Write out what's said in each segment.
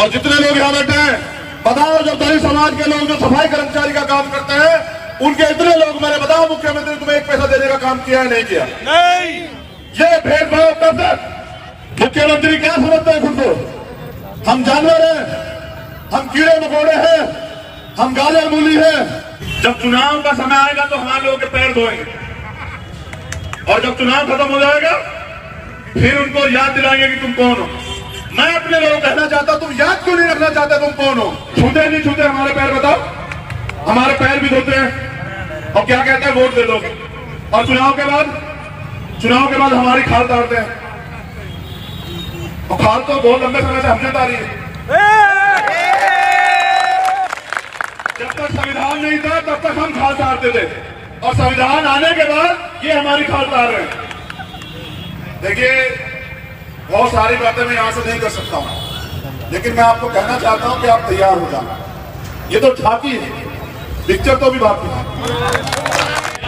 और जितने लोग यहाँ बैठे हैं, बताओ जब दलित समाज के लोग जो सफाई कर्मचारी का काम करते हैं, उनके इतने लोग मैंने बताओ मुख्यमंत्री तुम्हें एक पैसा देने का काम किया है नहीं किया? नहीं। ये भेदभाव कब तक? मुख्यमंत्री क्या समझते हैं खुद को? हम जानवर हैं, हम कीड़े मकोड़े हैं, हम गाजर मूली हैं। जब चुनाव का समय आएगा तो हमारे लोगों के पैर धोएंगे, और जब चुनाव खत्म हो जाएगा फिर उनको याद दिलाएंगे कि तुम कौन हो। मैं अपने लोगों को कहना चाहता हूं, तुम याद क्यों नहीं रखना चाहते तुम कौन हो? छूते नहीं छूते हमारे पैर? बताओ, हमारे पैर भी धोते हैं और क्या कहते हैं वोट दे दो, और चुनाव के बाद हमारी खाल तारते हैं। और खाल तो बहुत लंबे समय से हमने तारी है। जब तक संविधान नहीं था तब तक हम खाल तारते थे, और संविधान आने के बाद ये हमारी खाल तार रहे हैं। देखिए, बहुत सारी बातें मैं यहां से नहीं कर सकता हूं, लेकिन मैं आपको कहना चाहता हूं कि आप तैयार हो जाना। ये तो छाती है, पिक्चर तो भी बाकी है।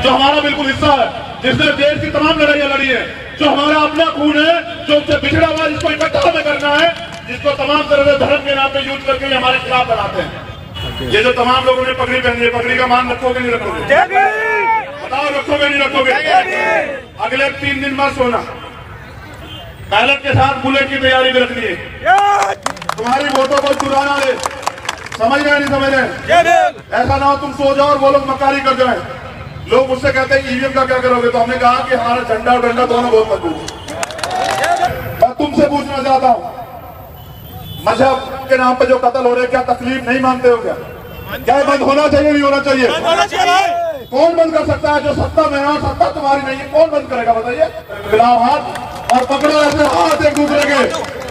जो हमारा बिल्कुल हिस्सा है, जिसने देश की तमाम लड़ाइयां लड़ी है, जो हमारा अपना खून है, जो उससे बिछड़ा हुआ, जिसको इकट्ठा में करना है, जिसको तमाम तरह से धर्म के नाम पे यूज करके हमारे खिलाफ बनाते हैं। ये जो तमाम लोगों ने पगड़ी पहनी है, पगड़ी का मान रखोगे नहीं रखोगे? बताओ, रखोगे नहीं रखोगे? अगले 3 दिन बाद सोना, बैलेट के साथ बुलेट की तैयारी भी रखनी है। तुम्हारी वोटों को चुराना ले, समझ रहे नहीं समझ रहे? ऐसा ना हो तुम सो जाओ और वो लोग मक्कारी कर जाए। लोग मुझसे कहते हैं ईवीएम का क्या करोगे? तो हमने कहा कि हमारा झंडा और डंडा दोनों बहुत मजबूत है। मैं तुमसे पूछना चाहता हूँ, मजहब के नाम पे जो कत्ल हो रहे, क्या तकलीफ नहीं मानते हो? क्या बंद होना चाहिए नहीं होना चाहिए? कौन बंद कर सकता है? जो सत्ता में है और सत्ता तुम्हारी नहीं है, कौन बंद करेगा बताइए? मिलाओ हाथ और पकड़ो ऐसे हाथ एक दूसरे के,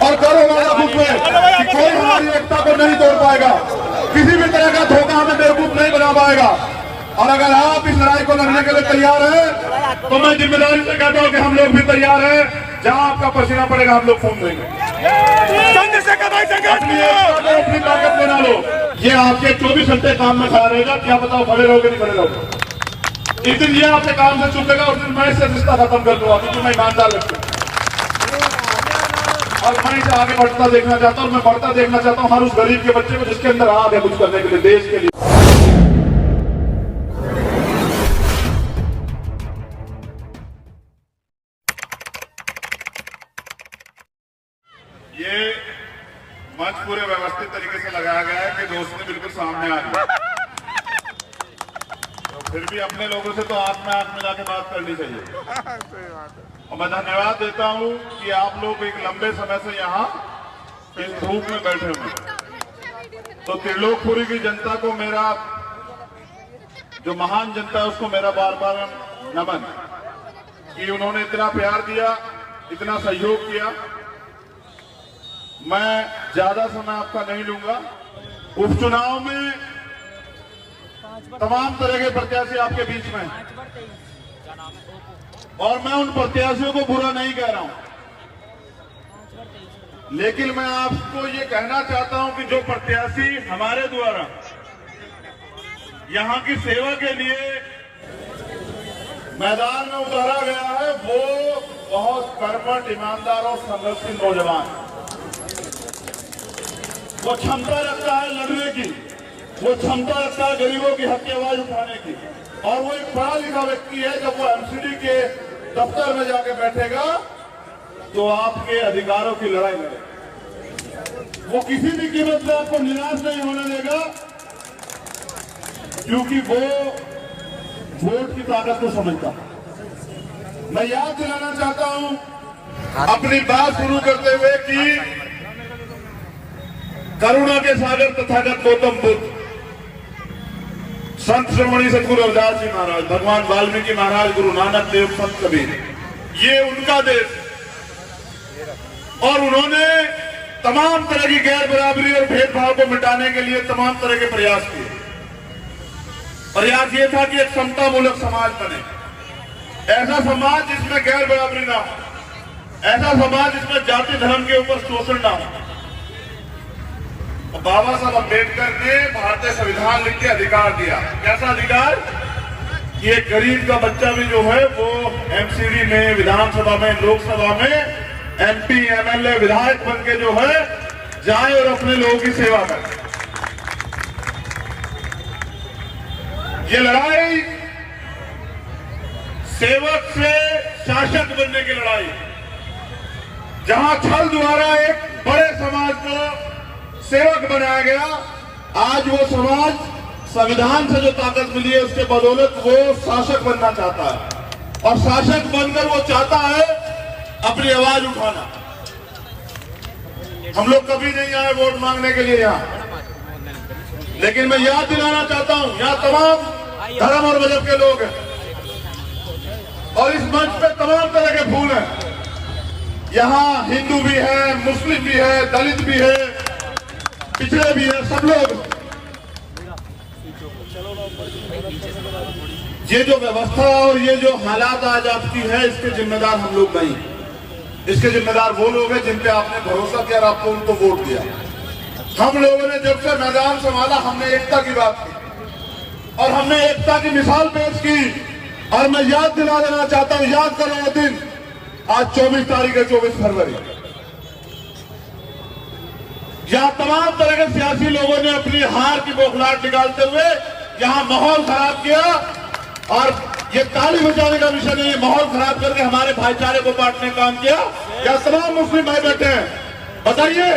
और करो वादा खुद में कि कोई हमारी एकता को नहीं तोड़ पाएगा, किसी भी तरह का धोखा हमें बेवकूफ नहीं बना पाएगा। और अगर आप इस लड़ाई को लड़ने के लिए तैयार हैं, तो मैं जिम्मेदारी से कहता हूं कि हम लोग भी तैयार हैं। जहां आपका पसीना पड़ेगा हम लोग खून देंगे। अपनी ताकत बना लो। ये आपके 24 घंटे काम में खड़ा रहेगा, क्या बताओ खड़े रहोगे नहीं खड़े रहोगे? एक दिन ये आपके काम से चुकेगा, उस दिन मैं इससे रिश्ता खत्म कर दूंगा, क्योंकि मैं ईमानदार व्यक्ति हूं और मैं इसे आगे बढ़ता देखना चाहता हूं। मैं बढ़ता देखना चाहता हूं हर उस गरीब के बच्चे को जिसके अंदर आग है कुछ करने के लिए, देश के लिए। ये मंच पूरे व्यवस्थित तरीके से लगाया गया है कि दोस्ती बिल्कुल सामने आ गई, तो फिर भी अपने लोगों से तो आंख में आंख मिला के बात करनी चाहिए। और मैं धन्यवाद देता हूं कि आप लोग एक लंबे समय से यहाँ इस धूप में बैठे हुए हैं। तो त्रिलोकपुरी की जनता को मेरा, जो महान जनता है, उसको मेरा बार बार नमन कि उन्होंने इतना प्यार दिया, इतना सहयोग किया। मैं ज्यादा समय आपका नहीं लूंगा। उपचुनाव में तमाम तरह के प्रत्याशी आपके बीच में, और मैं उन प्रत्याशियों को बुरा नहीं कह रहा हूं, लेकिन मैं आपको ये कहना चाहता हूं कि जो प्रत्याशी हमारे द्वारा यहां की सेवा के लिए मैदान में उतारा गया है, वो बहुत कर्मठ, ईमानदार और संघर्षशील नौजवान है। वो क्षमता रखता है लड़ने की, वो क्षमता रखता है गरीबों की हक की आवाज उठाने की, और वो एक पढ़ा लिखा व्यक्ति है। जब वो एमसीडी के दफ्तर में जाके बैठेगा तो आपके अधिकारों की लड़ाई लड़ेगा। वो किसी भी कीमत पे आपको निराश नहीं होने देगा, क्योंकि वो वोट की ताकत को समझता है। मैं याद दिलाना चाहता हूं अपनी बात शुरू करते हुए कि करुणा के सागर तथागत गौतम बुद्ध, संत श्रोमणी सतगुरु रविदास जी महाराज, भगवान वाल्मीकि महाराज, गुरु नानक देव, संत कबीर, ये उनका देश, और उन्होंने तमाम तरह की गैर बराबरी और भेदभाव को मिटाने के लिए तमाम तरह के प्रयास किए। प्रयास ये था कि एक समता मूलक समाज बने, ऐसा समाज जिसमें गैर बराबरी ना हो, ऐसा समाज जिसमें जाति धर्म के ऊपर शोषण ना हो। बाबा साहब अम्बेडकर ने भारतीय संविधान लिख के अधिकार दिया। कैसा अधिकार? कि एक गरीब का बच्चा भी जो है वो एमसीडी में, विधानसभा में, लोकसभा में एमपी, एमएलए, विधायक बन के जो है जाएं और अपने लोगों की सेवा करें। ये लड़ाई सेवक से शासक बनने की लड़ाई, जहां छल द्वारा एक बड़े समाज को सेवक बनाया गया, आज वो समाज संविधान से जो ताकत मिली है उसके बदौलत वो शासक बनना चाहता है, और शासक बनकर वो चाहता है अपनी आवाज उठाना। हम लोग कभी नहीं आए वोट मांगने के लिए यहाँ, लेकिन मैं याद दिलाना चाहता हूँ, यहाँ तमाम धर्म और मजहब के लोग हैं और इस मंच पे तमाम तरह के फूल हैं। यहाँ हिंदू भी है, मुस्लिम भी है, दलित भी है, पिछड़े भी है, सब लोग। ये जो व्यवस्था और ये जो हालात आज आपकी है, इसके जिम्मेदार हम लोग नहीं, इसके जिम्मेदार वो लोग हैं जिन पे आपने भरोसा किया और आपको उनको वोट दिया। हम लोगों ने जब से मैदान संभाला, हमने एकता की बात की और हमने एकता की मिसाल पेश की। और मैं याद दिला देना चाहता हूं, याद करो वो दिन, आज 24 तारीख है, 24 फरवरी। यहां तमाम तरह के सियासी लोगों ने अपनी हार की बौखलाहट निकालते हुए यहां माहौल खराब किया, और ये ताली बजाने का विषय नहीं है, माहौल खराब करके हमारे भाईचारे को बांटने का काम किया। या तमाम मुस्लिम भाई बैठे हैं, बताइए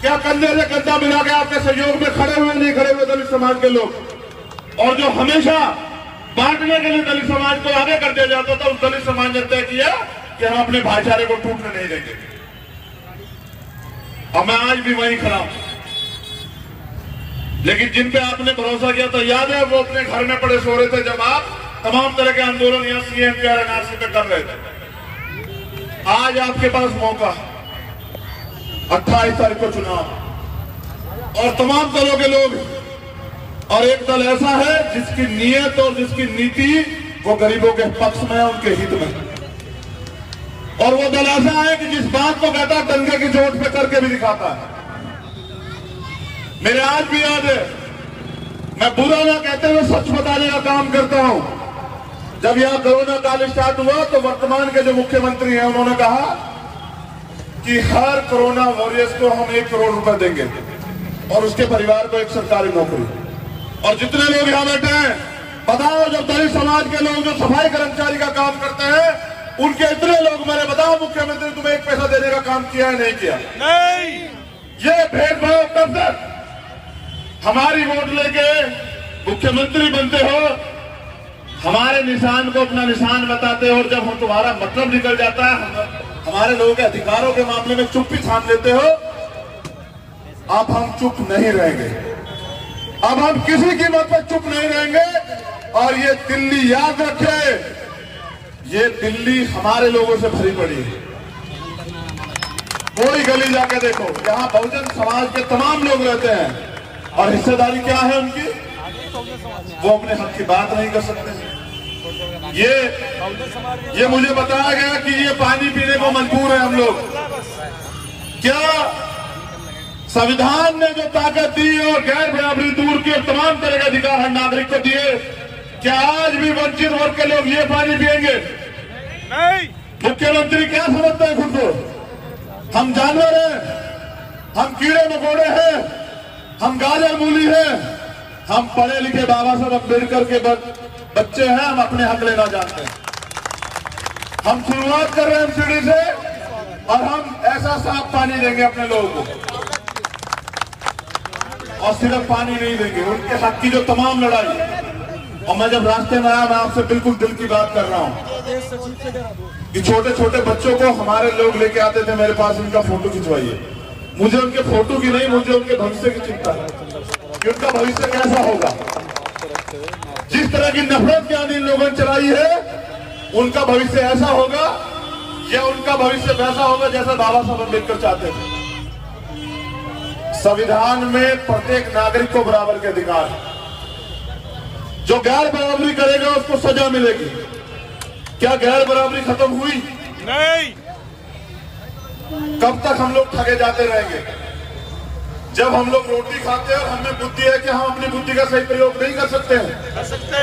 क्या कंधे से कंधा मिला के आपके सहयोग में खड़े हुए नहीं खड़े हुए दलित समाज के लोग? और जो हमेशा बांटने के लिए दलित समाज को आगे कर दिया जाता था, उस दलित समाज ने तय किया कि हम अपने भाईचारे को टूटने नहीं देंगे। और मैं आज भी वहीं खड़ा हूं, लेकिन जिन पे आपने भरोसा किया था, याद है वो अपने घर में पड़े सो रहे थे जब आप तमाम तरह के आंदोलन यहाँ CM एनआरसी पे कर रहे थे। आज आपके पास मौका, 28 तारीख को चुनाव, और तमाम दलों के लोग, और एक दल ऐसा है जिसकी नीयत और जिसकी नीति वो गरीबों के पक्ष में है, उनके हित में। और वो दल ऐसा है कि जिस बात को कहता है दंगे की चोट पे करके भी दिखाता है। मेरे आज भी याद है, मैं बुरा ना कहते हुए सच बताने का काम करता हूं। जब यहां कोरोना काल स्टार्ट हुआ तो वर्तमान के जो मुख्यमंत्री हैं उन्होंने कहा कि हर कोरोना वॉरियर्स को हम 1 करोड़ रुपए देंगे और उसके परिवार को एक सरकारी नौकरी। और जितने लोग यहां बैठे हैं, बताओ जब दलित समाज के लोग जो सफाई कर्मचारी का काम करते हैं, उनके इतने लोग, मैंने बताओ मुख्यमंत्री तुम्हें 1 पैसा देने का काम किया है नहीं किया? नहीं। ये भेदभाव कब तक? हमारी वोट लेके मुख्यमंत्री बनते हो, हमारे निशान को अपना निशान बताते हो, और जब हम तुम्हारा मतलब निकल जाता है, हमारे लोगों के अधिकारों के मामले में चुप्पी थाम लेते हो। अब हम चुप नहीं रहेंगे, अब हम किसी कीमत पर चुप नहीं रहेंगे। और ये दिल्ली याद रखे, ये दिल्ली हमारे लोगों से भरी पड़ी है। कोई गली जाके देखो, यहाँ बहुजन समाज के तमाम लोग रहते हैं, और हिस्सेदारी क्या है उनकी? वो अपने हक की बात नहीं कर सकते। ये मुझे बताया गया कि ये पानी पीने को मजबूर है हम लोग। क्या संविधान ने जो ताकत दी और गैर बराबरी दूर की और तमाम तरह के अधिकार हर नागरिक को दिए, क्या आज भी वंचित वर्ग के लोग ये पानी पिएंगे? नहीं। मुख्यमंत्री क्या समझते हैं खुद को? हम जानवर हैं, हम कीड़े मकोड़े हैं, हम गाजर मूली हैं, हम पढ़े लिखे बाबा साहब अम्बेडकर के बच्चे हैं, हम अपने हक लेना जानते हैं। हम शुरुआत कर रहे हैं एमसीडी से, और हम ऐसा साफ पानी देंगे अपने लोगों को। और सिर्फ पानी नहीं देंगे, उनके हक की जो तमाम लड़ाई। और मैं जब रास्ते में आया, मैं आपसे बिल्कुल दिल की बात कर रहा हूं कि छोटे छोटे बच्चों को हमारे लोग लेके आते थे मेरे पास, इनका फोटो खिंचवाइए। मुझे उनके फोटो की नहीं, मुझे उनके भविष्य की चिंता है कि उनका भविष्य कैसा होगा। जिस तरह की नफरत की आंधी इन लोगों ने चलाई है, उनका भविष्य ऐसा होगा या उनका भविष्य वैसा होगा जैसा बाबा साहब अम्बेडकर चाहते थे। संविधान में प्रत्येक नागरिक को बराबर के अधिकार है। जो गैर बराबरी करेगा उसको सजा मिलेगी। क्या गैर बराबरी खत्म हुई? नहीं। कब तक हम लोग ठगे जाते रहेंगे? जब हम लोग रोटी खाते हैं और हमें बुद्धि है कि हम अपनी बुद्धि का सही प्रयोग नहीं कर सकते हैं। कर सकते।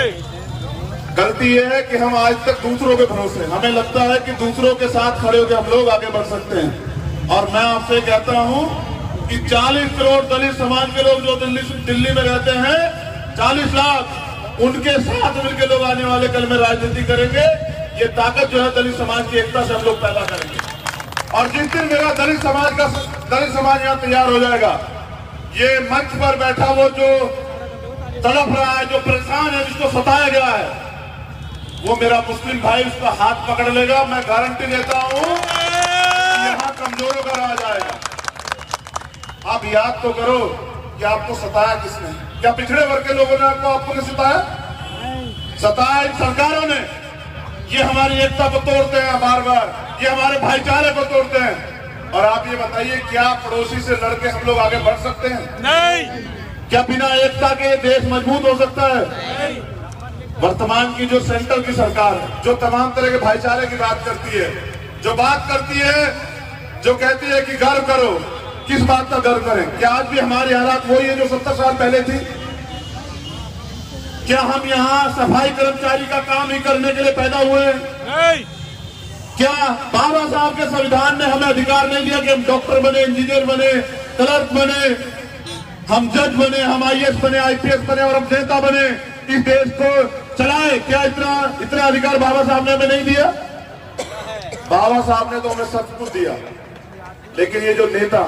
गलती यह है कि हम आज तक दूसरों के भरोसे, हमें लगता है कि दूसरों के साथ खड़े होकर हम लोग आगे बढ़ सकते हैं। और मैं आपसे कहता हूं कि 40 करोड़ दलित समाज के लोग जो दिल्ली में रहते हैं, 40 लाख, उनके साथ मिलकर लोग आने वाले कल में राजनीति करेंगे। ये ताकत जो है दलित समाज की एकता से हम लोग पैदा करेंगे। और जिस दिन मेरा दलित समाज यहाँ तैयार हो जाएगा, ये मंच पर बैठा वो जो तड़प रहा है, जो परेशान है, जिसको सताया गया है, वो मेरा मुस्लिम भाई उसका हाथ पकड़ लेगा। मैं गारंटी देता हूं यहाँ कमजोरों का राज आएगा। आप याद तो करो कि आपको सताया किसने? क्या पिछड़े वर्ग के लोगों ने आपको नहीं सताया? सताया इन सरकारों ने। ये हमारी एकता को तोड़ते हैं बार बार, ये हमारे भाईचारे को तोड़ते हैं। और आप ये बताइए, क्या पड़ोसी से लड़के हम लोग आगे बढ़ सकते हैं? नहीं। क्या बिना एकता के देश मजबूत हो सकता है? नहीं। वर्तमान की जो सेंट्रल की सरकार है, जो तमाम तरह के भाईचारे की बात करती है, जो बात करती है, जो कहती है कि गर्व करो, किस बात का गर्व करें? क्या आज भी हमारी हालात वही है जो 70 साल पहले थी? क्या हम यहाँ सफाई कर्मचारी का काम ही करने के लिए पैदा हुए हैं? नहीं। क्या बाबा साहब के संविधान ने हमें अधिकार नहीं दिया कि हम डॉक्टर बने, इंजीनियर बने, क्लर्क बने, हम जज बने, हम IAS बने, IPS बने और हम नेता बने, इस देश को चलाए? क्या इतना अधिकार बाबा साहब ने हमें नहीं दिया? बाबा साहब ने तो हमें सब कुछ दिया। लेकिन ये जो नेता,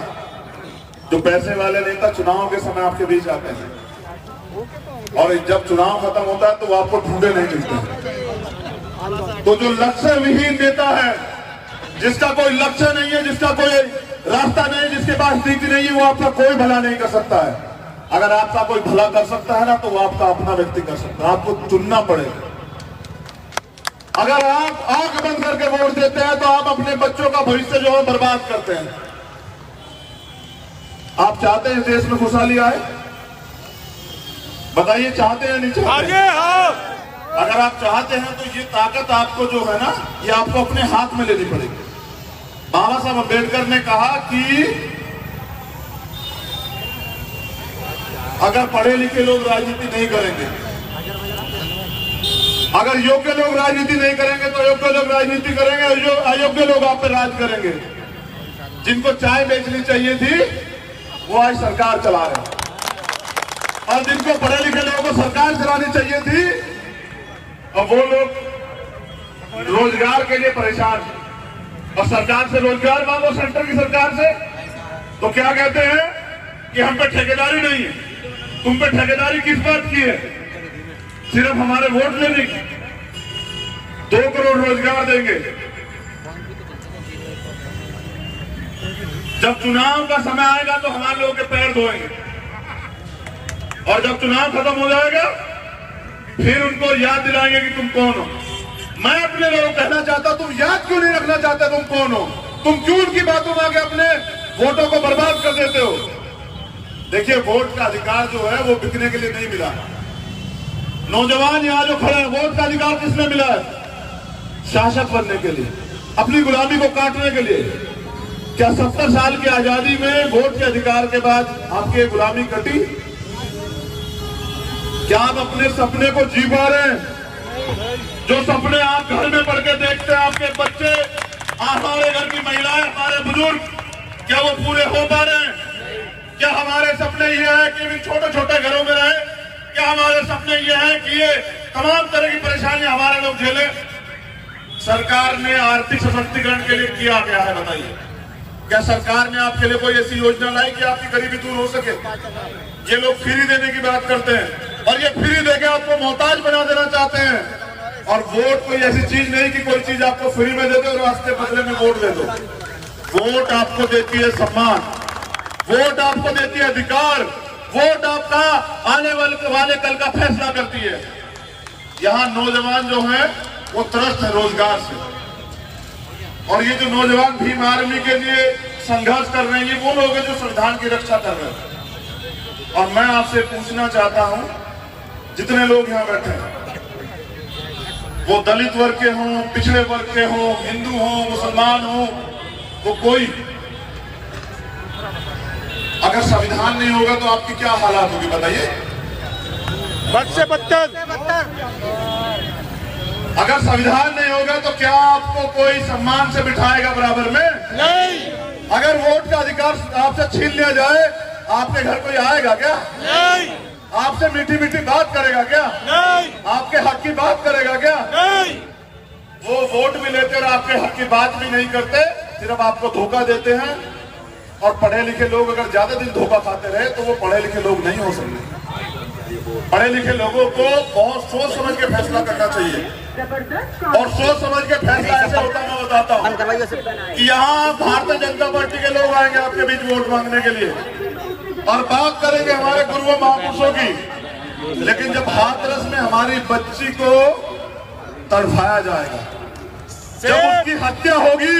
जो पैसे वाले नेता चुनाव के समय आपके बीच आते हैं और जब चुनाव खत्म होता है तो वो आपको ढूंढे नहीं मिलते। तो जो लक्ष्य विहीन नेता है, जिसका कोई लक्ष्य नहीं है, जिसका कोई रास्ता नहीं है, जिसके पास नीति नहीं है, वो आपका कोई भला नहीं कर सकता है। अगर आपका कोई भला कर सकता है ना, तो वो आपका अपना व्यक्ति कर सकता है। आपको चुनना पड़ेगा। अगर आप आंख बंद करके वोट देते हैं तो आप अपने बच्चों का भविष्य जो है बर्बाद करते हैं। आप चाहते हैं देश में खुशहाली आए? बताइए, चाहते हैं नहीं चाहते? अगर आप चाहते हैं तो ये ताकत आपको जो है ना, ये आपको अपने हाथ में लेनी पड़ेगी। बाबा साहब अम्बेडकर ने कहा कि अगर पढ़े लिखे लोग राजनीति नहीं करेंगे, अगर योग्य लोग राजनीति नहीं करेंगे तो अयोग्य लोग राजनीति करेंगे, जो अयोग्य लोग आप पे राज करेंगे। जिनको चाय बेचनी चाहिए थी वो आज सरकार चला रहे हैं, और जिनको पढ़े लिखे लोगों को सरकार चलानी चाहिए थी, और वो लोग रोजगार के लिए परेशान हैं। और सरकार से रोजगार मांगो, सेंटर की सरकार से, तो क्या कहते हैं कि हम पे ठेकेदारी नहीं है। तुम पे ठेकेदारी किस बात की है? सिर्फ हमारे वोट लेने की। 2 करोड़ रोजगार देंगे। जब चुनाव का समय आएगा तो हमारे लोगों के पैर धोएंगे, और जब चुनाव खत्म हो जाएगा फिर उनको याद दिलाएंगे कि तुम कौन हो। मैं अपने लोगों को कहना चाहता हूं, तुम याद क्यों नहीं रखना चाहते तुम कौन हो? तुम क्यों उनकी बातों में आके अपने वोटों को बर्बाद कर देते हो? देखिए, वोट का अधिकार जो है वो बिकने के लिए नहीं मिला। नौजवान यहाँ जो खड़े हैं, वोट का अधिकार किसने मिला है? शासक बनने के लिए, अपनी गुलामी को काटने के लिए। क्या 70 साल की आजादी में वोट के अधिकार के बाद आपकी गुलामी कटी? क्या आप अपने सपने को जी पा रहे हैं? जो सपने आप घर में पढ़ के देखते हैं, आपके बच्चे, हमारे घर की महिलाएं, हमारे बुजुर्ग, क्या वो पूरे हो पा रहे हैं? क्या हमारे सपने ये है कि इन छोटे छोटे घरों में रहे? क्या हमारे सपने ये हैं कि ये तमाम तरह की परेशानियां हमारे लोग झेले? सरकार ने आर्थिक सशक्तिकरण के लिए किया गया है, बताइए। क्या सरकार ने आपके लिए कोई ऐसी योजना लाई कि आपकी गरीबी दूर हो सके? ये लोग फ्री देने की बात करते हैं, और ये फ्री देके आपको मोहताज बना देना चाहते हैं। और वोट कोई ऐसी चीज नहीं कि कोई चीज आपको फ्री में दे दो और रास्ते बदले में वोट दे दो। वोट आपको देती है सम्मान, वोट आपको देती है अधिकार, वोट आपका आने वाले कल का फैसला करती है। यहाँ नौजवान जो है वो त्रस्त है रोजगार से, और ये जो नौजवान भीम आर्मी के लिए संघर्ष कर रहे हैं, ये वो लोग हैं जो संविधान की रक्षा कर रहे हैं। और मैं आपसे पूछना चाहता हूं, जितने लोग यहाँ बैठे हैं, वो दलित वर्ग के हों, पिछड़े वर्ग के हों, हिंदू हों, मुसलमान हों, वो कोई, अगर संविधान नहीं होगा तो आपकी क्या हालात होगी बताइए? बद से बदतर। अगर संविधान नहीं होगा तो क्या आपको कोई सम्मान से बिठाएगा बराबर में? नहीं। अगर वोट का अधिकार आपसे छीन लिया जाए, आपके घर कोई आएगा क्या? नहीं। आपसे मीठी मीठी बात करेगा क्या? नहीं। आपके हक की बात करेगा क्या? नहीं। वो वोट भी लेते और आपके हक की बात भी नहीं करते, सिर्फ आपको धोखा देते हैं। और पढ़े लिखे लोग अगर ज्यादा दिन धोखा खाते रहे तो वो पढ़े लिखे लोग नहीं हो सकते। पढ़े लिखे लोगों को बहुत सोच समझ के फैसला करना चाहिए। और सोच समझ के फैसला ऐसे होता, मैं बताता हूँ कि यहाँ भारतीय जनता पार्टी के लोग आएंगे आपके बीच वोट मांगने के लिए और बात करेंगे हमारे गुरुओं महापुरुषों की, लेकिन जब हाथरस में हमारी बच्ची को तड़फाया जाएगा, जब उसकी हत्या होगी,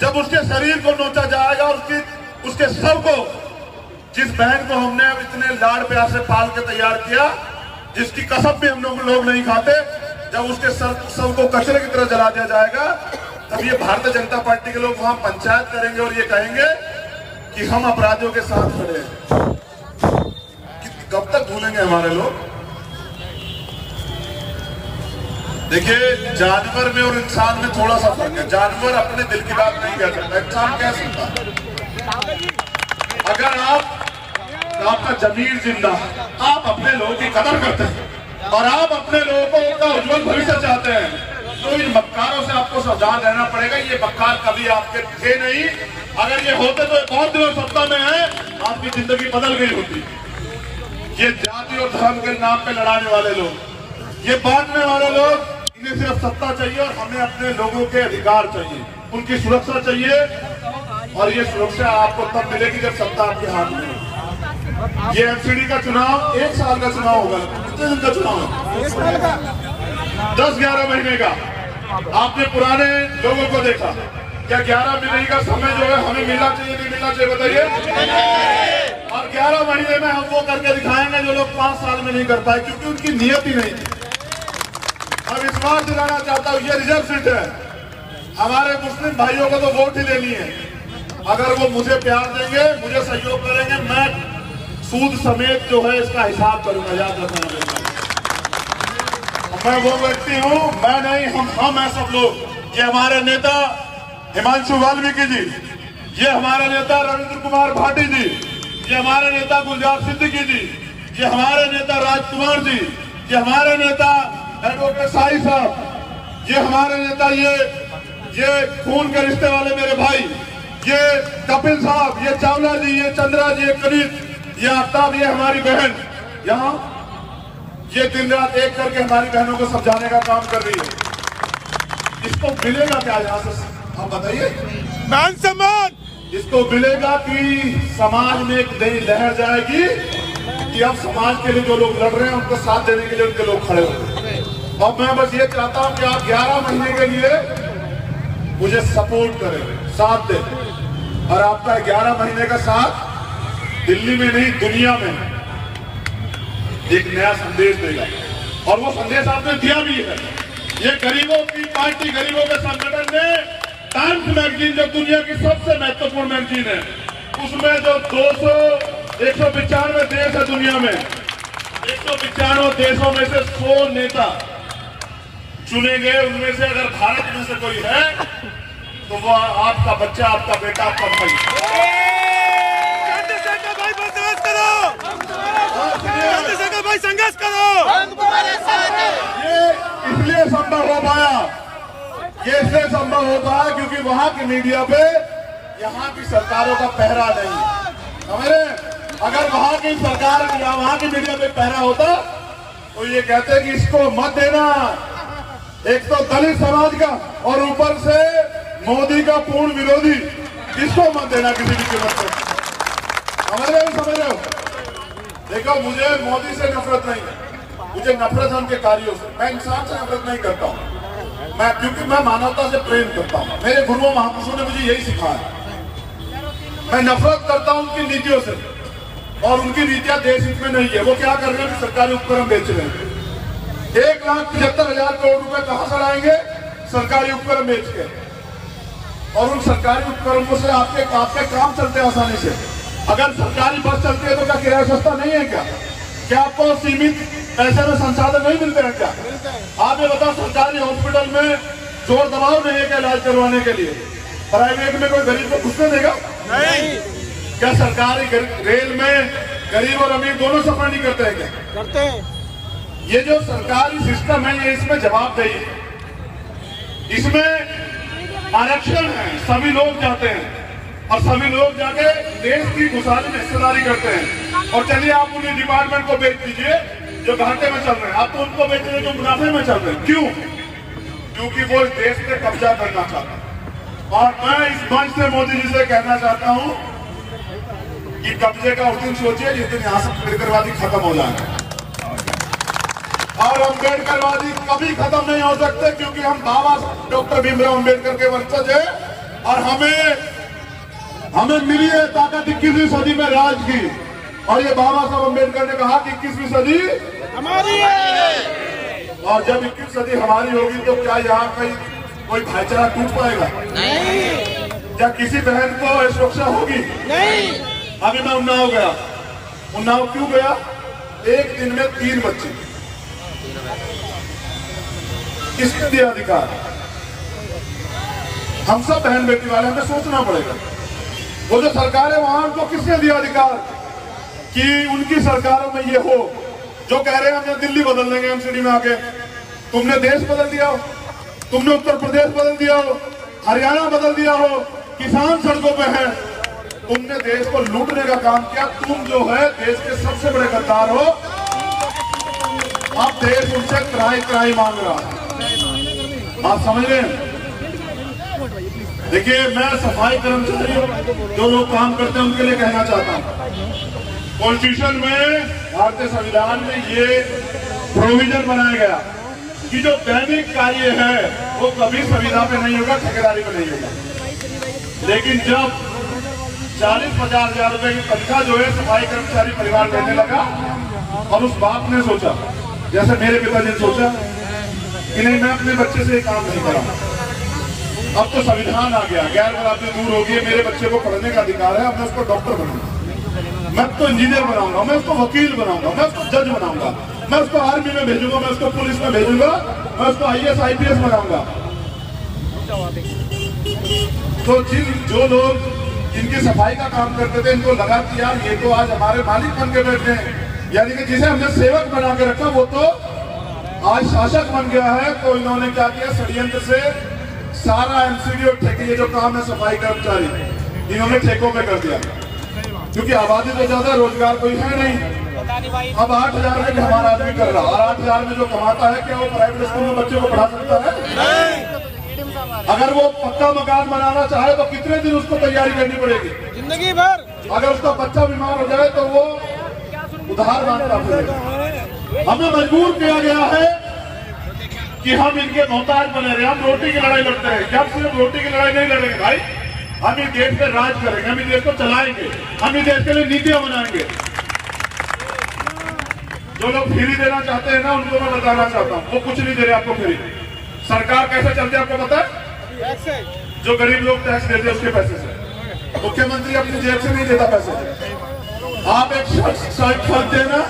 जब उसके शरीर को नोचा जाएगा और उसके शव को, जिस बहन को हमने इतने लाड़ प्यार से पाल के तैयार किया, जिसकी कसम भी हम लोग नहीं खाते, जब उसके शव को कचरे की तरह जला दिया जाएगा, तब ये भारतीय जनता पार्टी के लोग वहां पंचायत करेंगे और ये कहेंगे कि हम अपराधियों के साथ खड़े हैं। कब तक भूलेंगे हमारे लोग? देखिए, जानवर में और इंसान में थोड़ा सा फर्क है। जानवर अपने दिल की बात नहीं कह सकता, इंसान कह सकता। अगर आपका जमीर जिंदा, आप अपने लोगों की कदर करते हैं और आप अपने लोगों का उज्जवल भविष्य चाहते हैं, तो इन मक्कारों से आपको सावधान रहना पड़ेगा। ये मक्कार कभी आपके थे नहीं। अगर ये होते तो बहुत दिनों सत्ता में है, आपकी जिंदगी बदल गई होती। ये जाति और धर्म के नाम पे लड़ाने वाले लोग, ये बांटने वाले लोग, इन्हें सिर्फ सत्ता चाहिए और हमें अपने लोगों के अधिकार चाहिए, उनकी सुरक्षा चाहिए। और ये सुरक्षा आपको तब मिलेगी जब सत्ता आपके हाथ में है। ये एमसीडी का चुनाव 1 साल का चुनाव होगा। कितने दिन का चुनाव है? 10-11 महीने का। आपने पुराने लोगों को देखा, क्या 11 महीने का समय जो है हमें मिलना चाहिए, नहीं मिलना चाहिए बताइए? और 11 महीने में हम वो करके दिखाएंगे जो लोग 5 साल में नहीं कर पाए, क्योंकि उनकी नियत ही नहीं थी। मैं विश्वास दिलाना चाहता हूँ, ये रिजर्व सीट है। हमारे मुस्लिम भाइयों को तो वोट ही लेनी है। अगर वो मुझे प्यार देंगे, मुझे सहयोग करेंगे, मैं सूद समेत जो है इसका हिसाब करूंगा, याद रखना। मैं वो व्यक्ति हूँ, मैं नहीं, हम हैं सब लोग। ये हमारे नेता हिमांशु वाल्मीकि जी, ये हमारे नेता रविंद्र कुमार भाटी जी, ये हमारे नेता गुलजार सिद्दीकी जी, ये हमारे नेता राजकुमार जी, ये हमारे नेता एडवोकेट साई साहब, ये हमारे नेता ये खून के रिश्ते वाले मेरे भाई, ये कपिल साहब, ये चावला जी, ये चंद्रा जी, ये कनीत, ये आफ्ताब, ये हमारी बहन यहाँ ये दिन रात एक करके हमारी बहनों को समझाने का काम कर रही है। इसको मिलेगा क्या यहाँ से, आप बताइए? मान सम्मान। इसको मिलेगा कि समाज में एक नई लहर जाएगी कि अब समाज के लिए जो लोग लड़ रहे हैं उनको साथ देने के लिए उनके लोग खड़े होंगे। और मैं बस ये चाहता हूं कि आप 11 महीने के लिए मुझे सपोर्ट करें, साथ दें। और आपका 11 महीने का साथ दिल्ली में नहीं, दुनिया में एक नया संदेश देगा। और वो संदेश आपने दिया भी है। ये गरीबों की पार्टी, गरीबों के संगठन ने टाइम्स मैगजीन, जो दुनिया की सबसे महत्वपूर्ण मैगजीन है, उसमें जो 195 देश है दुनिया में, 195 देशों में से 100 नेता चुने गए। उनमें से अगर भारत में से कोई है तो वो आपका बच्चा, आपका बेटा, आपका भाई। भाई संघर्ष करो। ये इसलिए संभव हो पाया, ये इसलिए संभव हो पाया क्योंकि वहां की मीडिया पे यहाँ की सरकारों का पहरा नहीं। समझ रहे? अगर वहां की सरकार या वहां की मीडिया पे पहरा होता तो ये कहते कि इसको मत देना। एक तो दलित समाज का और ऊपर से मोदी का पूर्ण विरोधी, इसको मत देना किसी भी कीमत पर। समझ रहे हो? देखो, मुझे मोदी से नफरत नहीं है, मुझे नफरत है उनके कार्यों से। मैं इंसान से नफरत नहीं करता हूँ, क्योंकि मैं मानवता से प्रेम करता हूँ। मेरे गुरुओं महापुरुषों ने मुझे यही सिखाया। मैं नफरत करता हूँ उनकी नीतियों से, और उनकी नीतियां देश हित में नहीं है। वो क्या कर रहे हैं? सरकारी उपकरण बेच रहे हैं। 1,75,000 करोड़ रुपए कहां से लाएंगे? सरकारी उपकरण बेच के। और उन सरकारी उपकरणों से आपके काम चलते हैं आसानी से। अगर सरकारी बस चलती है तो क्या किराया सस्ता नहीं है क्या? क्या आपको सीमित पैसे में संसाधन नहीं मिलते हैं क्या? आप ये बताओ, सरकारी हॉस्पिटल में जोर दबाव नहीं है क्या इलाज करवाने के लिए? प्राइवेट में कोई गरीब को घुसने देगा? नहीं क्या सरकारी रेल में गरीब और अमीर दोनों सफर नहीं करते हैं क्या? करते हैं। ये जो सरकारी सिस्टम है ये इसमें जवाबदेही है, इसमें आरक्षण है, सभी लोग जाते हैं और सभी लोग जाके देश की खुशहाली में हिस्सेदारी करते हैं। और चलिए आप उन्हीं डिपार्टमेंट को बेच दीजिए जो घाटे में चल रहे हैं, आप तो उनको बेच रहे हैं जो मुनाफे में चल रहे हैं। क्यों? क्योंकि वो इस देश पे कब्जा करना चाहता है। और मैं इस मंच से मोदी जी से कहना चाहता हूं कि कब्जे का उस दिन सोचिए जिस दिन यहां से अम्बेडकरवादी खत्म हो जाए। और अम्बेडकरवादी कभी खत्म नहीं हो सकते क्योंकि हम बाबा डॉक्टर भीमराव अम्बेडकर के वंशज है और हमें मिली है ताकत 21वीं सदी में राज की। और ये बाबा साहब अम्बेडकर ने कहा कि 21वीं सदी हमारी है। और जब 21वीं सदी हमारी होगी तो क्या यहाँ कोई भाईचारा टूट पाएगा? नहीं। क्या किसी बहन को सुरक्षा होगी? नहीं। अभी मैं उन्नाव गया। उन्नाव क्यों गया? एक दिन में 3 बच्चे, किसके दिया अधिकार? हम सब बहन बेटी वाले, हमें सोचना पड़ेगा। वो जो सरकार है वहां उनको किसने दिया अधिकार कि उनकी सरकारों में ये हो? जो कह रहे हैं हमने दिल्ली बदल देंगे एमसीडी में आके। तुमने देश बदल दिया हो, तुमने उत्तर प्रदेश बदल दिया हो, हरियाणा बदल दिया हो, किसान सड़कों पे हैं, तुमने देश को लूटने का काम किया। तुम जो है देश के सबसे बड़े गद्दार हो। अब देश उनसे त्राही मांग रहा है। आप समझ रहे हैं? देखिए मैं सफाई कर्मचारियों जो लोग काम करते हैं उनके लिए कहना चाहता हूं, कॉन्स्टिट्यूशन में भारतीय संविधान में ये प्रोविजन बनाया गया कि जो दैनिक कार्य है वो कभी संविदा पे नहीं होगा, ठेकेदारी पे नहीं होगा। लेकिन जब 40-50 हजार रुपए की तनख्वाह जो है सफाई कर्मचारी परिवार देने लगा और उस बाप ने सोचा, जैसे मेरे पिताजी ने सोचा कि नहीं मैं अपने बच्चे से ये काम नहीं करा। अब तो संविधान आ गया, गैर बराबरी दूर हो गई, मेरे बच्चे को पढ़ने का अधिकार है, अब मैं उसको डॉक्टर बनाऊंगा, मैं उसको इंजीनियर बनाऊंगा, मैं उसको वकील बनाऊंगा, मैं उसको जज बनाऊंगा, मैं उसको आर्मी में भेजूंगा, मैं उसको पुलिस में भेजूंगा, मैं उसको IAS IPS बनाऊंगा। तो जो लोग इनकी सफाई का काम करते थे इनको लगा कि यार ये तो आज हमारे मालिक बन के बैठे हैं, यानी कि जिसे हमने सेवक बना के रखा वो तो आज शासक बन गया है। तो इन्होंने क्या किया, षड्यंत्र से सारा एमसीडी और ठेके ये जो काम है सफाई कर्मचारी इन्होंने ठेकों में कर दिया, क्योंकि आबादी तो ज्यादा, रोजगार कोई है नहीं। अब 8,000 में हमारा आदमी कर रहा, और 8,000 में जो कमाता है क्या वो प्राइवेट स्कूल में बच्चे को पढ़ा सकता है? अगर वो पक्का मकान बनाना चाहे तो कितने दिन उसको तैयारी करनी पड़ेगी? जिंदगी भर। अगर उसका बच्चा बीमार हो जाए तो वो उधार मांगता फिरेगा। हमें मजबूर किया गया है कि हम इनके मोहताज बने रहे, हम रोटी की लड़ाई लड़ते हैं। क्या सिर्फ रोटी की लड़ाई नहीं लड़ेंगे भाई, हम इस देश पे राज करेंगे, हम इस देश को चलाएंगे, हम इस देश के लिए नीतियां बनाएंगे। जो लोग फ्री देना चाहते हैं ना उनको मैं बताना चाहता हूँ, वो कुछ नहीं दे रहे आपको फ्री। सरकार कैसे चलती है आपको पता है? जो गरीब लोग टैक्स देते हैं उसके पैसे से। मुख्यमंत्री अपनी जेब से नहीं देता पैसे। आप एक शर्ट खरीदते ना,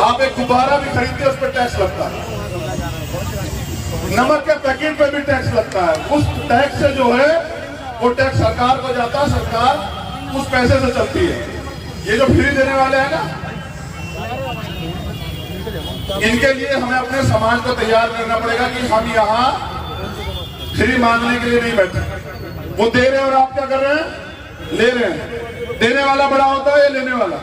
आप एक गुब्बारा भी खरीदते उस पर टैक्स लगता है, नमक के पैकेट पे भी टैक्स लगता है। उस टैक्स से जो है वो टैक्स सरकार को जाता है, सरकार उस पैसे से चलती है। ये जो फ्री देने वाले हैं ना, इनके लिए हमें अपने समाज को तैयार करना पड़ेगा कि हम यहाँ फ्री मांगने के लिए नहीं बैठे। वो दे रहे हैं और आप क्या कर रहे हैं? ले रहे हैं। देने वाला बड़ा होता है या लेने वाला?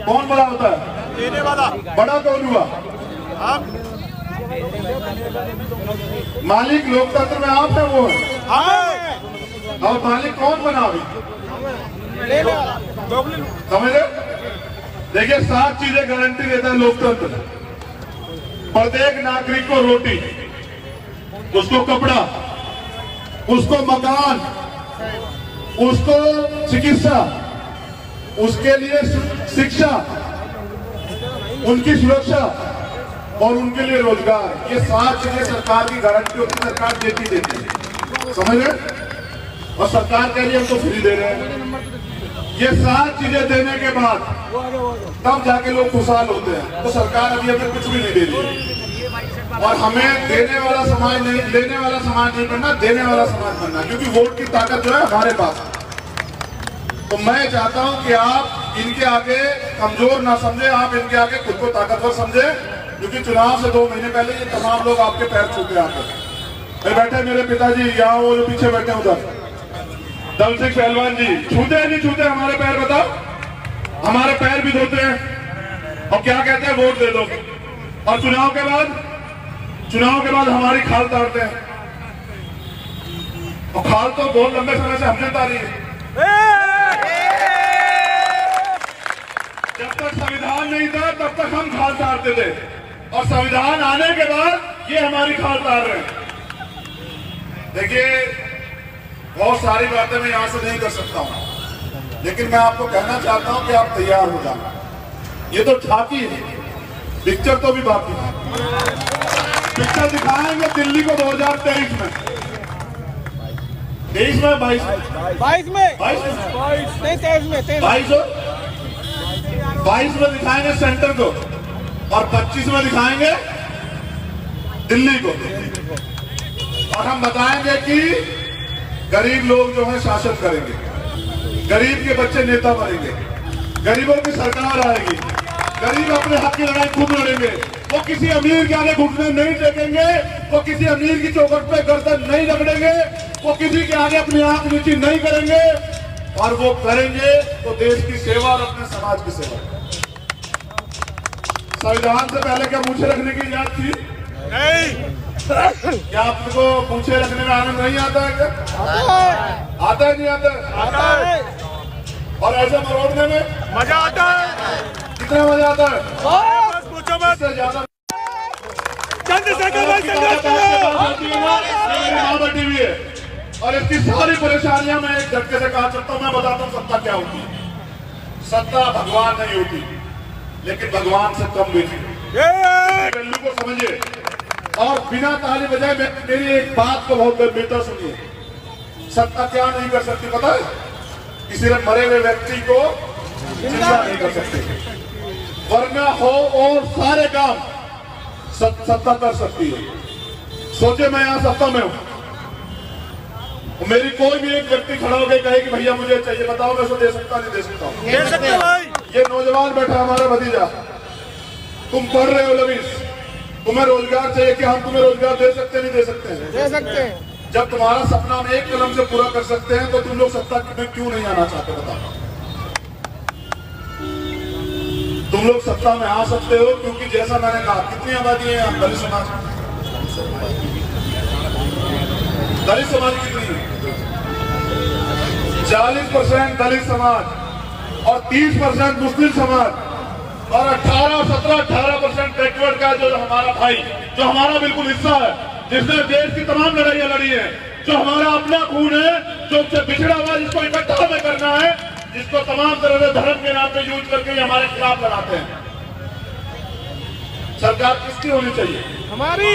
कौन बड़ा होता है? देने वाला। बड़ा कौन हुआ? आप। मालिक लोकतंत्र में आप है, वो है। हम। और मालिक कौन बना अभी? समझ रहे? देखिए 7 चीजें गारंटी देता है लोकतंत्र। प्रत्येक नागरिक को रोटी, उसको कपड़ा, उसको मकान, उसको चिकित्सा, उसके लिए शिक्षा, उनकी सुरक्षा और उनके लिए रोजगार। ये 7 चीजें सरकार की गारंटी होती है, सरकार देती है। समझ रहे? और सरकार कह रही है हम तो फ्री दे रहे हैं। ये 7 चीजें देने के बाद तब जाके लोग खुशहाल होते हैं। तो सरकार अभी कुछ भी नहीं दे रही है। और हमें देने वाला समाज नहीं, लेने वाला समाज नहीं बनना, देने वाला समाज बनना, क्योंकि वोट की ताकत जो है हमारे पास। तो मैं चाहता हूं कि आप इनके आगे कमजोर ना समझे, आप इनके आगे खुद को ताकतवर समझे, क्योंकि चुनाव से 2 महीने पहले ये तमाम लोग आपके पैर छूते आते बैठे। मेरे पिताजी यहाँ, वो जो पीछे बैठे उधर, दल सिंह पहलवान जी, छूते नहीं छूते हमारे पैर? बताओ, हमारे पैर भी धोते हैं और क्या कहते हैं, वोट दे दो। और चुनाव के बाद हमारी खाल तारते हैं, और खाल तो बहुत लंबे समय से हमने तारी है। जब तक संविधान नहीं था तब तक हम खाल तारते थे, और संविधान आने के बाद ये हमारी खाल तार रहे हैं। देखिए, बहुत सारी बातें मैं यहां से नहीं कर सकता हूं, लेकिन मैं आपको कहना चाहता हूं कि आप तैयार हो जाना। ये तो झांकी है, पिक्चर तो भी बाकी है। पिक्चर दिखाएंगे दिल्ली को 2023 में, 23 में, 22 में, 22 में, 22 में, 22 में दिखाएंगे सेंटर को, और 25 में दिखाएंगे दिल्ली को। और हम बताएंगे कि गरीब लोग जो है शासन करेंगे, गरीब के बच्चे नेता बनेंगे, गरीबों की सरकार आएगी, गरीब अपने हक की लड़ाई खुद लड़ेंगे। वो किसी अमीर के आगे घुटने नहीं टेकेंगे, वो किसी अमीर की चौखट पे गर्दन नहीं रगड़ेंगे, वो किसी के आगे अपनी आंख नीची नहीं करेंगे, और वो करेंगे तो देश की सेवा और अपने समाज की सेवा। संविधान से पहले क्या मूछे रखने की इजाजत थी? नहीं। क्या आपको मूछे रखने में आनंद नहीं आता है? क्या आता है? नहीं आता है? आता है। और ऐसे मरोड़ने में मजा आता है। कितना मजा आता है? बस पूछो मत। इससे ज्यादा चंद्रशेखर भाई बैठी हुई है, और इसकी सारी परेशानियां मैं एक झटके से कहा सकता हूं। मैं बताता हूं सत्ता क्या होती है। सत्ता भगवान नहीं होती, लेकिन भगवान से कम बेटी। वैल्यू को समझिए, और बिना ताली बजाए मेरी एक बात को बहुत गंभीरता सुनिए। सत्ता क्या नहीं कर सकती पता है? किसी मरे हुए व्यक्ति को जिंदा नहीं कर सकते, वरना हो और सारे काम सत्ता कर सकती है। सोचे मैं यहाँ सत्ता में हूँ, मेरी कोई भी एक व्यक्ति खड़ा होकर कहे कि भैया मुझे चाहिए, बताओ मैं उसको दे सकता नहीं दे सकता हूँ? दे सकते भाई। ये नौजवान बैठा हमारा भतीजा, तुम पढ़ रहे हो लवीस, तुम्हें रोजगार चाहिए, कि हम तुम्हें रोजगार दे सकते नहीं दे सकते हैं? दे सकते हैं। जब तुम्हारा सपना हम एक कदम से पूरा कर सकते हैं, तो तुम लोग सत्ता में क्यों नहीं आना चाहते? बताओ। तुम लोग सत्ता में आ सकते हो क्योंकि जैसा मैंने कहा, कितनी आबादी है दलित समाज? दलित समाज कितनी है? 40% दलित समाज और 30% मुस्लिम समाज, और 18% बैकवर्ड का जो हमारा भाई, जो हमारा बिल्कुल हिस्सा है, जिसने देश की तमाम लड़ाइयां लड़ी है, जो हमारा अपना खून है, जो बिछड़ा हुआ, जिसको इकट्ठा हमें करना है, जिसको तमाम तरह से धर्म के नाम पे यूज करके ये हमारे खिलाफ लड़ाते हैं। सरकार किसकी होनी चाहिए? हमारी।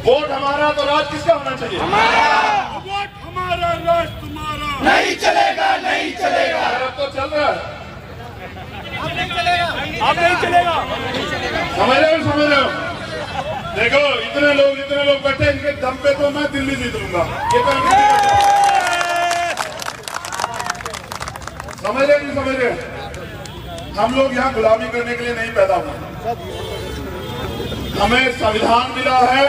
वोट हमारा तो राज किसका होना चाहिए? वोट हमारा, राज तुम्हारा। नहीं चलेगा, नहीं चलेगा। अब तो चल रहा है, अब नहीं चलेगा। समझ रहे हो? देखो, इतने लोग बैठे, इनके दम पे तो मैं दिल्ली जीत लूंगा। ये तो समझ रहे नहीं समझ रहे? हम लोग यहाँ गुलामी करने के लिए नहीं पैदा हुए। हमें संविधान मिला है,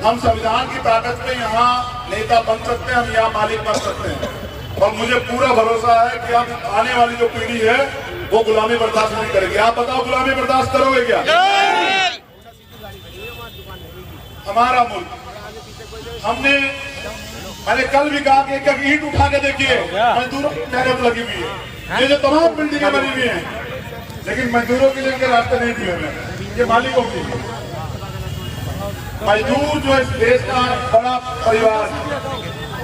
हम संविधान की ताकत पे यहाँ नेता बन सकते हैं, हम यहाँ मालिक बन सकते हैं। और मुझे पूरा भरोसा है कि हम आने वाली जो पीढ़ी है वो गुलामी बर्दाश्त नहीं करेगी। आप बताओ, गुलामी बर्दाश्त करोगे क्या? हमारा मुल्क, मैंने कल भी कहा कि एक ईंट उठा के देखिए, मजदूरों की मेहनत लगी हुई है। ये जो तमाम बिल्डिंगें बनी हुई हैं, लेकिन मजदूरों के लिए इनके रास्ते नहीं दिए हमें, ये मालिकों की। मजदूर जो इस देश का बड़ा परिवार है,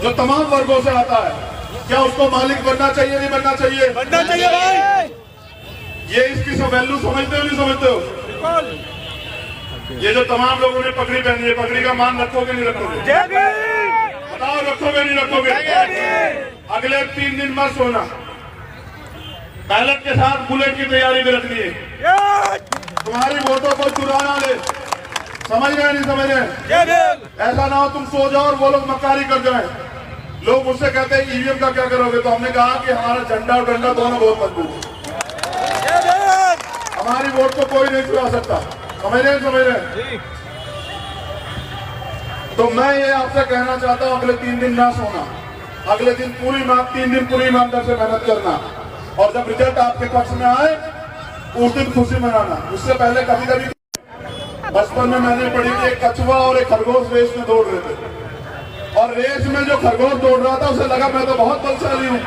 जो तमाम वर्गों से आता है, क्या उसको मालिक बनना चाहिए? नहीं बनना चाहिए? बनना चाहिए भाई। ये इसकी सब वैल्यू समझते हो नहीं समझते हो? ये जो तमाम लोगों ने पगड़ी पहनी है, पगड़ी का मान रखोगे नहीं रखोगे? बताओ, रखोगे नहीं रखोगे? अगले 3 दिन मत सोना, बैलेट के साथ बुलेट की तैयारी में रखनी है। तुम्हारी वोटों को चुरा ना ले, समझ रहे नहीं समझ रहे? ऐसा ना हो तुम सो जाओ और वो लोग मक्कारी कर जाए। लोग मुझसे कहते हैं ईवीएम का क्या करोगे, तो हमने कहा कि हमारा झंडा और डंडा दोनों बहुत मजबूत है, हमारी वोट को कोई नहीं चुरा सकता। समझ रहे? तो मैं ये आपसे कहना चाहता हूँ, अगले 3 दिन ना सोना, अगले दिन 3 दिन पूरी ईमानदारी से मेहनत करना, और जब रिजल्ट आपके पक्ष में आए उस दिन खुशी मनाना। उससे पहले कभी कभी बचपन में मैंने पढ़ी कि एक कछुआ और एक खरगोश रेस में दौड़ रहे थे, और रेस में जो खरगोश दौड़ रहा था उसे लगा मैं तो बहुत बलशाली हूँ,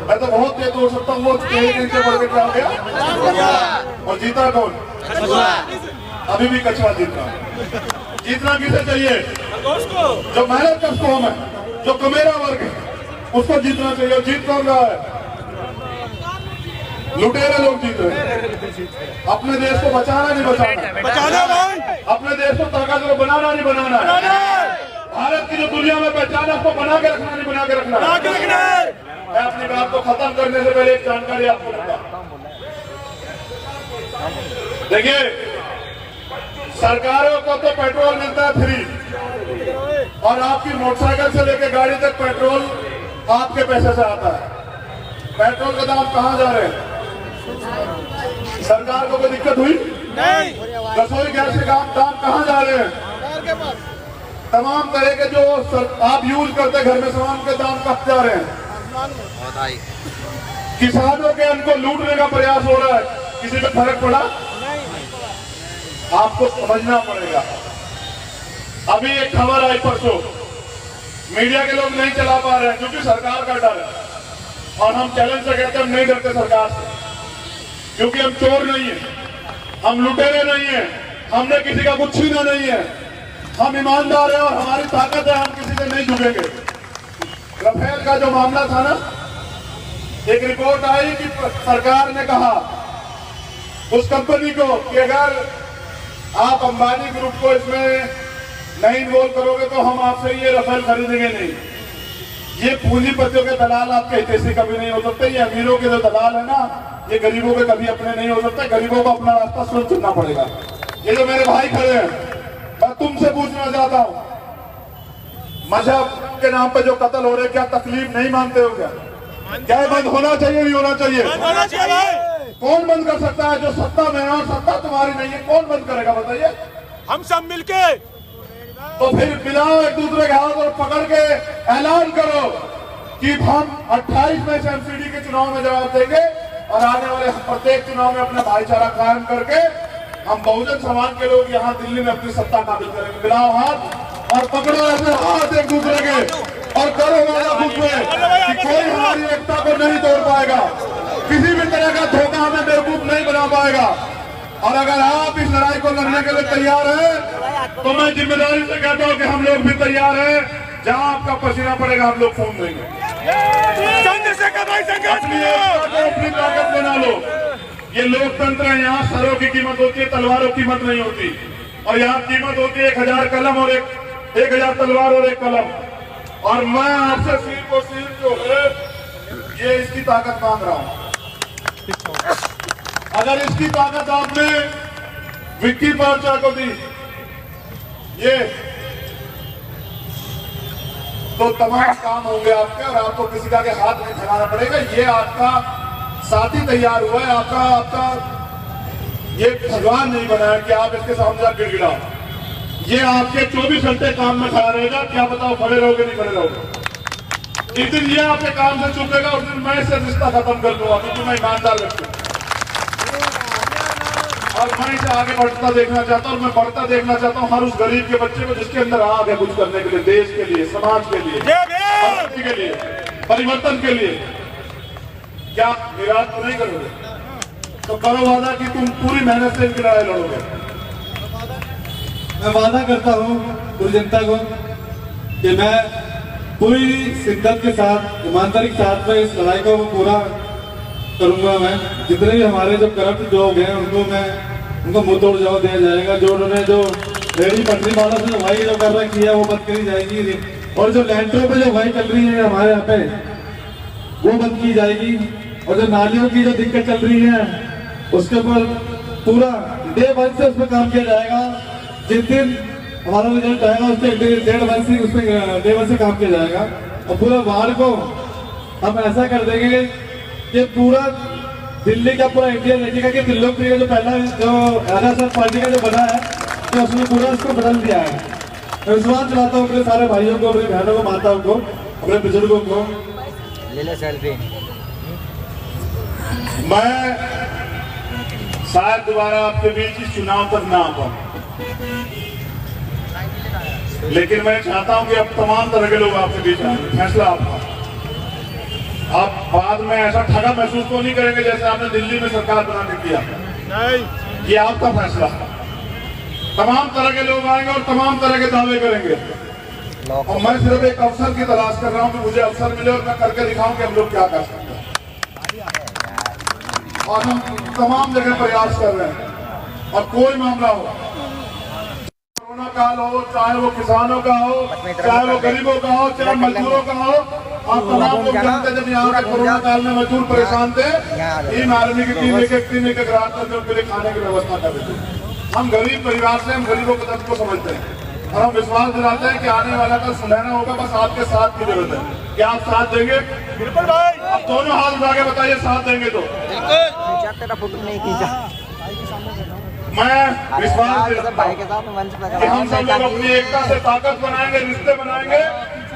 मैं तो बहुत तेज दौड़ सकता हूँ। वो तेज नीचे बढ़ के क्या हो गया, और जीता कौन? अभी भी कछुआ जीत रहा है। जीतना किसे चाहिए? जो मेहनत का कौम है, जो कमेरा वर्ग है, उसको जीतना चाहिए। जीत कौन रहा है? लुटेरे लोग जीत रहे हैं। अपने देश को बचाना नहीं बचाना भाई, अपने देश को ताकतवर बनाना नहीं बनाना है। भारत की जो दुनिया में पहचान है उसको बना के रखना नहीं बना के रखना। मैं अपनी बात को खत्म करने से पहले एक जानकारी आपको दूंगा। देखिए, सरकारों को तो पेट्रोल मिलता है फ्री, और आपकी मोटरसाइकिल से लेकर गाड़ी तक पेट्रोल आपके पैसे से आता है। पेट्रोल का दाम कहाँ जा रहे हैं? सरकार को कोई दिक्कत हुई नहीं। रसोई गैस के दाम कहाँ जा रहे हैं? तमाम तरह के जो आप यूज करते घर में सामान के दाम कब जा रहे हैं? किसानों के अन्न को लूटने का प्रयास हो रहा है, किसी पे फर्क पड़ा? आपको समझना पड़ेगा। अभी एक खबर आई परसों, मीडिया के लोग नहीं चला पा रहे हैं क्योंकि सरकार का डर है, और हम चैलेंज से कहते हैं हम नहीं डरते सरकार से, क्योंकि हम चोर नहीं है, हम लुटेरे नहीं है, हमने किसी का कुछ छीना नहीं है, हम ईमानदार हैं और हमारी ताकत है, हम किसी से नहीं झुकेंगे। राफेल का जो मामला था ना, एक रिपोर्ट आई कि सरकार ने कहा उस कंपनी को कि अगर आप अंबानी ग्रुप को इसमें नहीं इन्वॉल्व करोगे तो हम आपसे ये राफेल खरीदेंगे नहीं। ये पूंजीपतियों के दलाल आपके हितैषी कभी नहीं हो सकते, ये अमीरों के जो दलाल है ना, ये गरीबों के कभी अपने नहीं हो सकते। गरीबों को अपना रास्ता स्वयं चुनना पड़ेगा। ये जो मेरे भाई खड़े हैं, मैं तुमसे पूछना चाहता हूँ, मजहब के नाम पे जो कत्ल हो रहे, क्या तकलीफ नहीं मानते हो? क्या बंद होना चाहिए? नहीं होना चाहिए? कौन बंद कर सकता है? जो सत्ता में है और सत्ता तुम्हारी नहीं है, कौन बंद करेगा बताइए? हम सब मिलके। तो फिर मिलाओ एक दूसरे के हाथ और पकड़ के ऐलान करो कि हम 28 में से एमसीडी के चुनाव में जवाब देंगे, और आने वाले प्रत्येक चुनाव में अपना भाईचारा कायम करके हम बहुजन समाज के लोग यहाँ दिल्ली में अपनी सत्ता काबिज करेंगे। मिलाओ हाथ और पकड़ो ऐसे हाथ एक दूसरे के, और करो वादा खुद में कि कोई हमारी एकता को नहीं तोड़ पाएगा, किसी भी तरह का धोखा हमें बेवकूफ नहीं बना पाएगा। और अगर आप इस लड़ाई को लड़ने के लिए तैयार हैं तो मैं जिम्मेदारी से कहता हूं कि हम लोग भी तैयार हैं। जहां आपका पसीना पड़ेगा हम लोग खून देंगे। अपनी ताकत बना लो। ये लोकतंत्र है, यहाँ सरों की कीमत होती है, तलवारों की कीमत नहीं होती। और यहाँ कीमत होती है 1000 कलम और 1000 तलवार और 1 कलम। और मैं आपसे सिर को सिर जो है ये इसकी ताकत मांग रहा हूं। अगर इसकी ताकत आपने विक्की पार्चा को दी ये, तो तमाम काम होंगे आपके, और आपको किसी का के हाथ नहीं फैलाना पड़ेगा। ये आपका साथी तैयार हुआ है, आपका ये भगवान नहीं बना है कि आप इसके सामने आप गिड़गिड़ाओ। ये आपके 24 घंटे काम में खड़ा रहेगा। क्या बताओ खड़े रहोगे नहीं खड़े रहोगे? जिस दिन ये आपके काम से चुकेगा उस दिन मैं इससे रिश्ता खत्म कर दूंगा, क्योंकि मैं ईमानदार व्यक्ति हूं और मैं इसे आगे बढ़ता देखना चाहता हूं। मैं बढ़ता देखना चाहता हूं हर उस गरीब के बच्चे को जिसके अंदर आग है कुछ करने के लिए, देश के लिए, समाज के लिए, के लिए, परिवर्तन के लिए। क्या निराश तो नहीं करोगे? तो करो वादा कि तुम पूरी मेहनत से इनकी लड़ाई लड़ोगे। मैं वादा करता हूँ पूरी जनता को कि मैं पूरी शिद्दत के साथ, ईमानदारी के साथ में इस लड़ाई को पूरा करूंगा। मैं जितने भी हमारे जो करप्ट लोग हैं उनको मुंह तोड़ जवाब दिया जाएगा। जो उन्होंने जो रेडी पटरी वालों से भाई जो कर रखी है वो बंद करी जाएगी, और जो लैंडरों पे जो भाई चल रही है हमारे यहाँ पे वो बंद की जाएगी, और जो नालियों की जो दिक्कत चल रही है उसके ऊपर पूरा डे 1 से उस पर काम किया जाएगा। जिस दिन हमारा रिजल्ट आएगा उससे 1.5 मंथ से उसमें डे वन से काम किया जाएगा और पूरे वार्ड को हम ऐसा कर देंगे कि पूरा दिल्ली का पूरा इंडिया देखेगा कि त्रिलोकप्रिय का जो पहला जो राजा पार्टी का जो बना है कि उसने पूरा उसको बदल दिया है। मैं विश्वास दिलाता हूँ अपने सारे भाइयों को, अपनी बहनों को, माताओं को, अपने बुजुर्गों को। ले ले सेल्फी। मैं शायद दोबारा आपके बीच इस चुनाव तक ना आ पाऊं, लेकिन मैं चाहता हूं कि अब तमाम तरह के लोग आपके बीच आए। फैसला आपका। आप बाद में ऐसा ठगा महसूस तो नहीं करेंगे जैसे आपने दिल्ली में सरकार बना के किया। नहीं, ये आपका फैसला। तमाम तरह के लोग आएंगे और तमाम तरह के दावे करेंगे और मैं सिर्फ एक अवसर की तलाश कर रहा हूं कि मुझे अवसर मिले और मैं करके दिखाऊं कि हम लोग क्या कर सकते हैं। और हम तमाम जगह प्रयास कर रहे हैं और कोई मामला हो, कोरोना काल हो, चाहे वो किसानों का हो, चाहे वो गरीबों का हो, चाहे मजदूरों का हो, आप तमाम लोग जानते हैं जब यहाँ के कोरोना काल में मजदूर परेशान थे, टीम आर्मी की टीम एक रात तक उनके लिए खाने की व्यवस्था कर रहे थे। हम गरीब परिवार से, हम गरीबों के दर्द को समझते हैं और हम विश्वास दिलाते हैं कि आने वाला कल सुनहरा होगा। बस आपके साथ की जरूरत है। क्या आप साथ देंगे? बिल्कुल भाई। आप दोनों हाथ उठा के बताइए साथ देंगे तो। तेरा फोटो नहीं खींचा। मैं विश्वास दिलाता हूं कि हम सब लोग अपनी एकता से ताकत बनाएंगे, रिश्ते बनाएंगे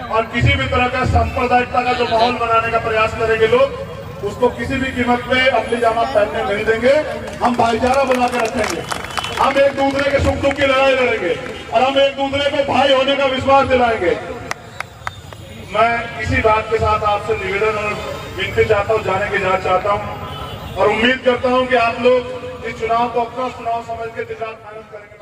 और किसी भी तरह का सांप्रदायिकता का जो माहौल बनाने का प्रयास करेंगे लोग, उसको किसी भी कीमत पे असली जामा पहनने नहीं देंगे। हम भाईचारा बना के रखेंगे। हम एक दूसरे के सुख दुख की लड़ाई लड़ेंगे और हम एक दूसरे को भाई होने का विश्वास दिलाएंगे। मैं इसी बात के साथ आपसे निवेदन और विनती चाहता हूँ, जाने की इजाजत चाहता हूँ और उम्मीद करता हूँ कि आप लोग इस चुनाव को अपना चुनाव समझ के दिन रात मेहनत करेंगे।